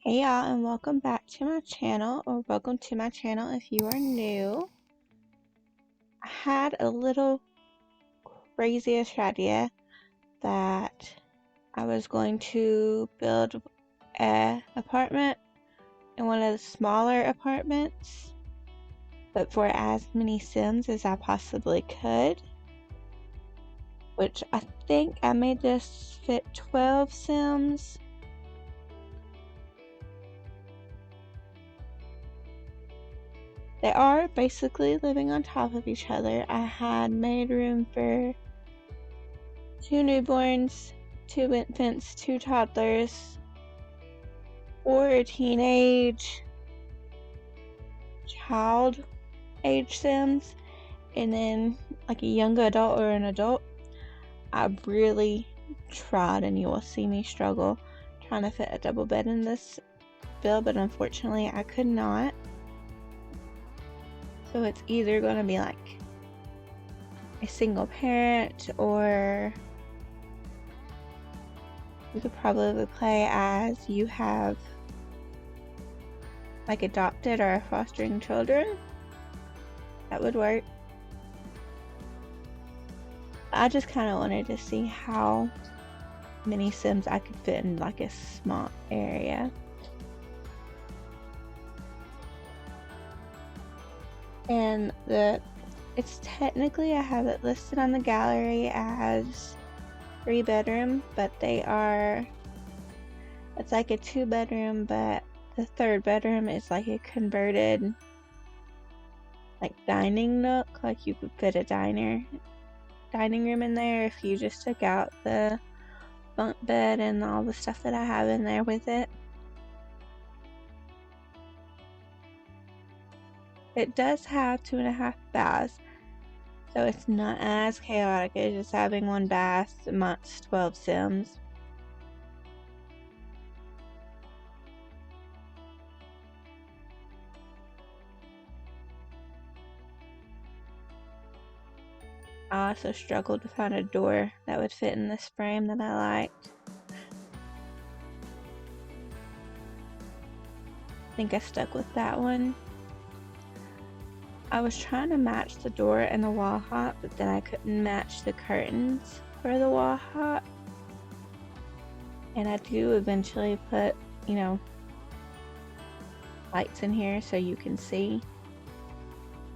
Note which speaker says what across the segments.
Speaker 1: Hey y'all, and welcome back to my channel, or welcome to my channel if you are new. I had a little crazy-ish idea that I was going to build an apartment in one of the smaller apartments, but for as many Sims as I possibly could, which I think I made this fit 12 Sims. They are basically living on top of each other. I had made room for 2 newborns, 2 infants, 2 toddlers, 4 teenage child age Sims, and then like a young adult or an adult. I really tried, and you will see me struggle trying to fit a double bed in this build, but unfortunately I could not. So it's either going to be like a single parent, or you could probably play as you have like adopted or fostering children. That would work. I just kind of wanted to see how many Sims I could fit in like a small area. And it's technically, I have it listed on the gallery as 3-bedroom, but it's like a 2-bedroom, but the 3rd bedroom is like a converted like dining nook. Like you could fit a dining room in there if you just took out the bunk bed and all the stuff that I have in there with it. It does have 2.5 baths, so it's not as chaotic as just having 1 bath amongst 12 Sims. I also struggled to find a door that would fit in this frame that I liked. I think I stuck with that one. I was trying to match the door and the wall hop, but then I couldn't match the curtains for the wall hop. And I do eventually put, lights in here so you can see.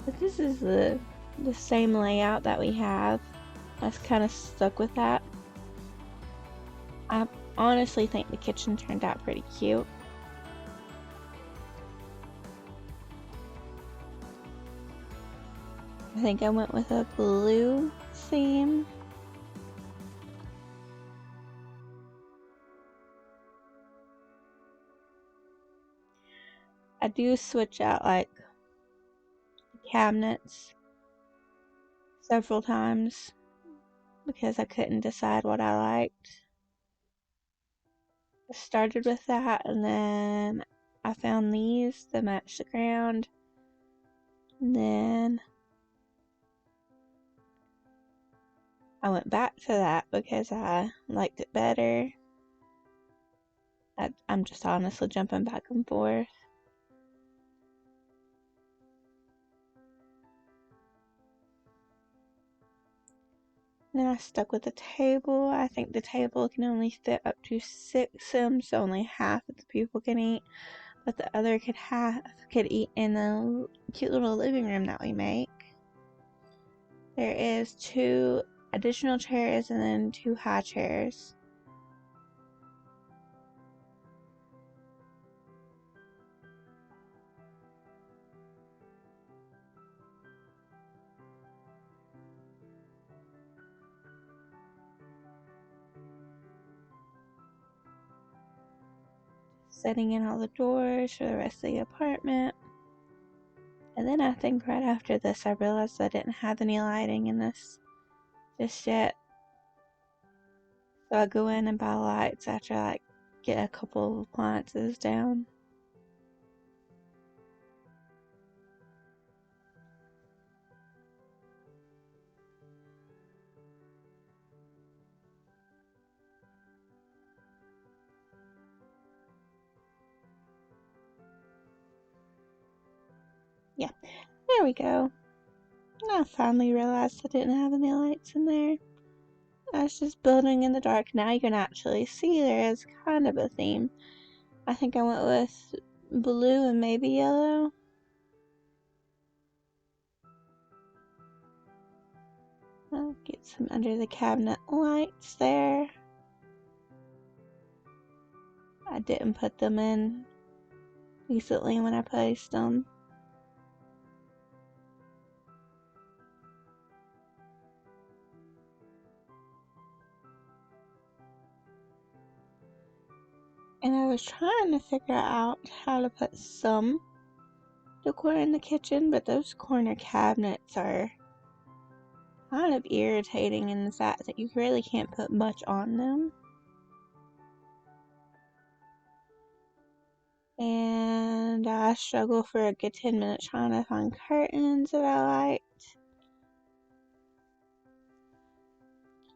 Speaker 1: But this is the same layout that we have. I was kind of stuck with that. I honestly think the kitchen turned out pretty cute. I think I went with a blue theme. I do switch out like cabinets several times because I couldn't decide what I liked. I started with that, and then I found these that match the ground, and then I went back to that because I liked it better. I'm just honestly jumping back and forth. Then I stuck with the table. I think the table can only fit up to 6 Sims, so only half of the people can eat, but the other could eat in the cute little living room that we make. There is 2 additional chairs and then 2 high chairs. Setting in all the doors for the rest of the apartment. And then I think right after this I realized I didn't have any lighting in this just yet. So I go in and buy lights after I get a couple of appliances down. There we go. I finally realized I didn't have any lights in there. I was just building in the dark. Now you can actually see there is kind of a theme. I think I went with blue and maybe yellow. I'll get some under the cabinet lights there. I didn't put them in recently when I placed them. And I was trying to figure out how to put some decor in the kitchen, but those corner cabinets are kind of irritating in the fact that you really can't put much on them. And I struggle for a good 10 minutes trying to find curtains that I liked.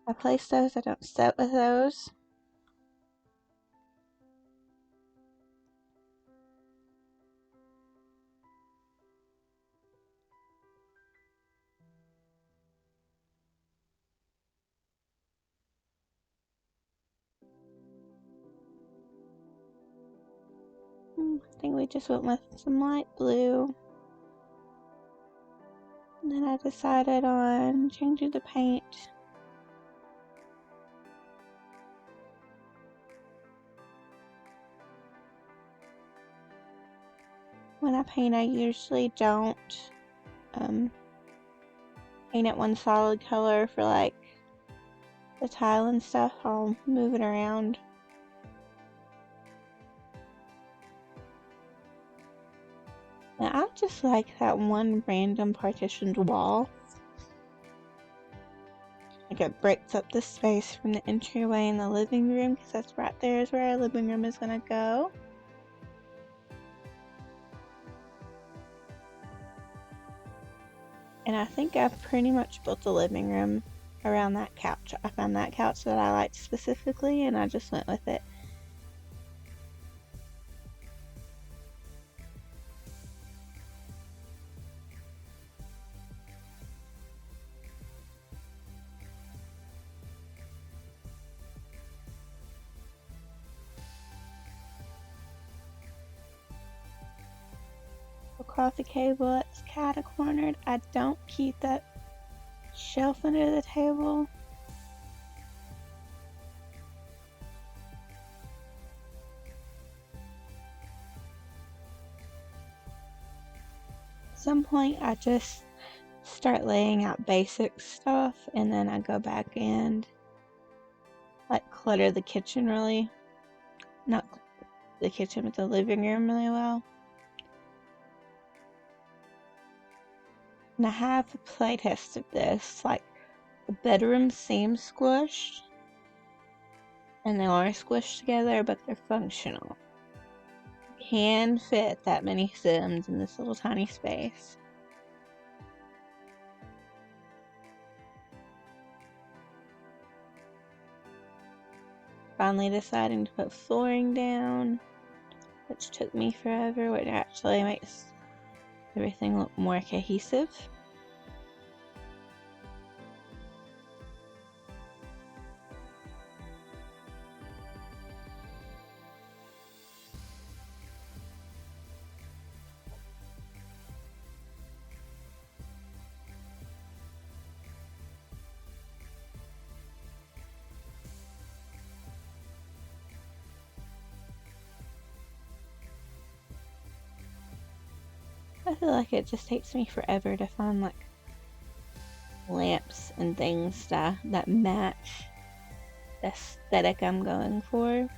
Speaker 1: I place those, I don't set with those. I think we just went with some light blue. And then I decided on changing the paint. When I paint, I usually don't paint it one solid color for like the tile and stuff. I'll move it around. And I just like that one random partitioned wall. Like it breaks up the space from the entryway in the living room, because that's right there is where our living room is gonna go. And I think I've pretty much built the living room around that couch. I found that couch that I liked specifically and I just went with it. The coffee table is kinda cornered. I don't keep that shelf under the table. At some point I just start laying out basic stuff and then I go back and like clutter the kitchen really, not the kitchen but the living room really well. And I have a playtest of this, like the bedroom seems squished and they are squished together but they're functional. Can fit that many Sims in this little tiny space. Finally deciding to put flooring down, which took me forever, which actually makes everything look more cohesive. I feel like it just takes me forever to find like lamps and things that match the aesthetic I'm going for.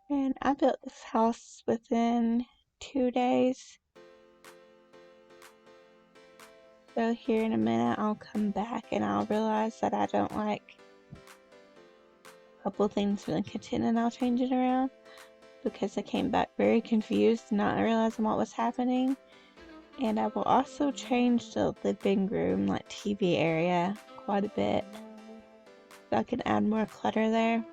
Speaker 1: And I built this house within 2 days. so here in a minute I'll come back and I'll realize that I don't like a couple things in the kitchen and I'll change it around because I came back very confused, not realizing what was happening. And I will also change the living room, like TV area, quite a bit so I can add more clutter there.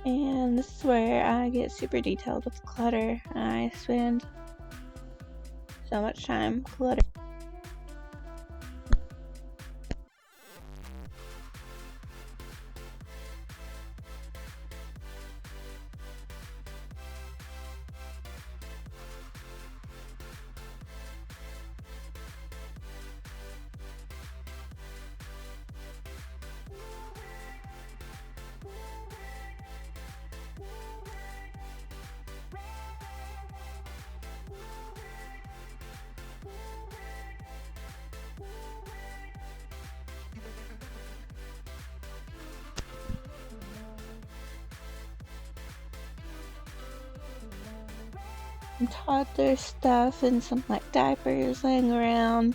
Speaker 1: And this is where I get super detailed with clutter. I spend so much time cluttering. Toddler stuff and some like diapers laying around,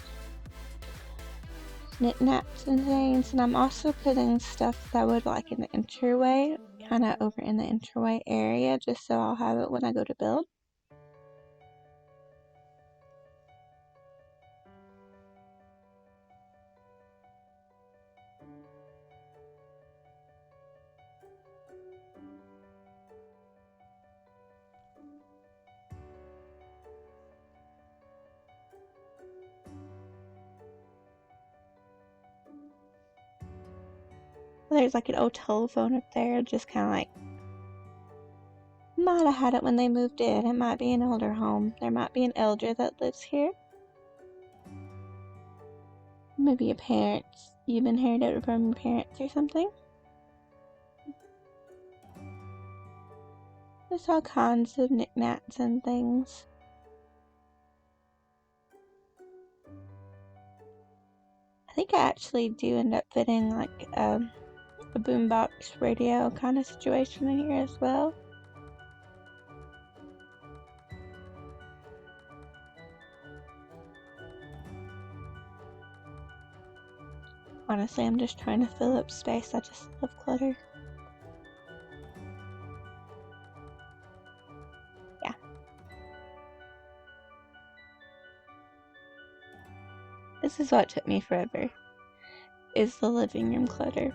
Speaker 1: knickknacks and things, and I'm also putting stuff that I would like in the entryway, kind of over in the entryway area, just so I'll have it when I go to build. There's like an old telephone up there, just kind of like, might have had it when they moved in. It might be an older home. There might be an elder that lives here. Maybe your parents. You've inherited it from your parents or something. There's all kinds of knickknacks and things. I think I actually do end up fitting like a boombox radio kind of situation in here as well. Honestly, I'm just trying to fill up space. I just love clutter. Yeah. This is what took me forever, is the living room clutter.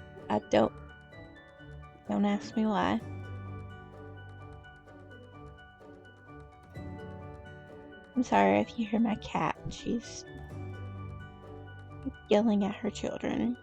Speaker 1: Don't ask me why. I'm sorry if you hear my cat. She's yelling at her children.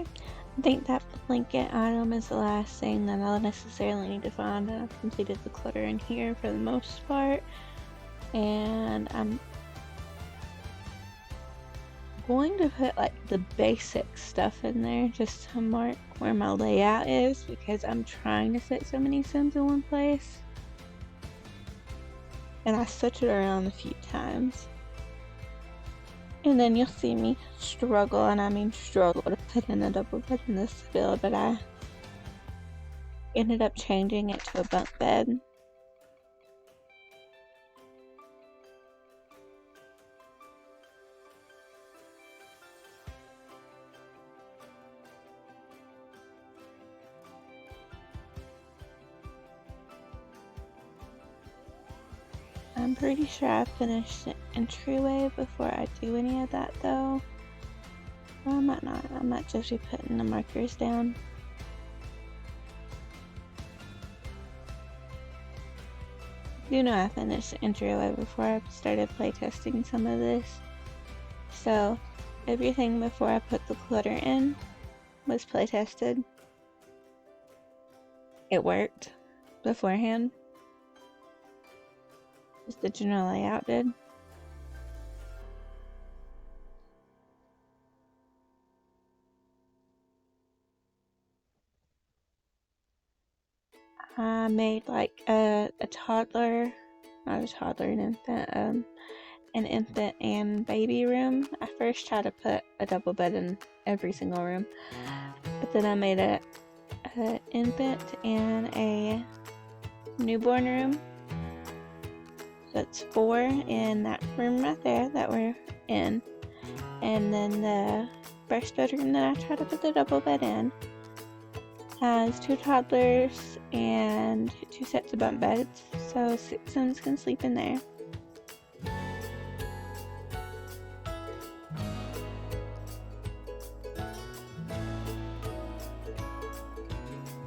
Speaker 1: I think that blanket item is the last thing that I'll necessarily need to find. I've completed the clutter in here for the most part, and I'm going to put like the basic stuff in there just to mark where my layout is, because I'm trying to fit so many Sims in one place, and I switch it around a few times. And then you'll see me struggle, and I mean struggle, to put in a double bed in this build, but I ended up changing it to a bunk bed. I'm pretty sure I finished the entryway before I do any of that though. Well, I might not. I might just be putting the markers down. You know I finished the entryway before I started playtesting some of this. So everything before I put the clutter in was playtested. It worked beforehand. Just the general layout did. I made like a toddler, not a toddler, an infant and baby room. I first tried to put a double bed in every single room, but then I made a infant and a newborn room. That's 4 in that room right there that we're in, and then the first bedroom that I tried to put the double bed in has 2 toddlers and 2 sets of bunk beds, so 6 Sims can sleep in there.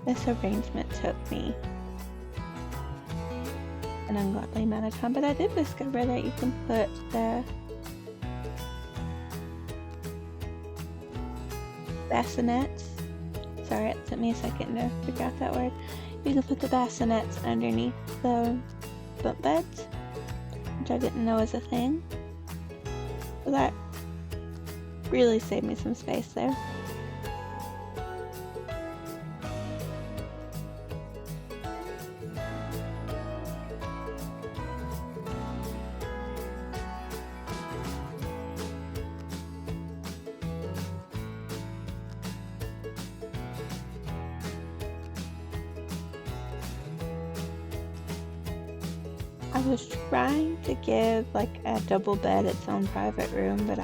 Speaker 1: This arrangement took me an ungodly amount of time, but I did discover that you can put the bassinets. Sorry, it took me a second to figure out that word. You can put the bassinets underneath the bunk beds, which I didn't know was a thing. So that really saved me some space there. I was trying to give like a double bed its own private room, but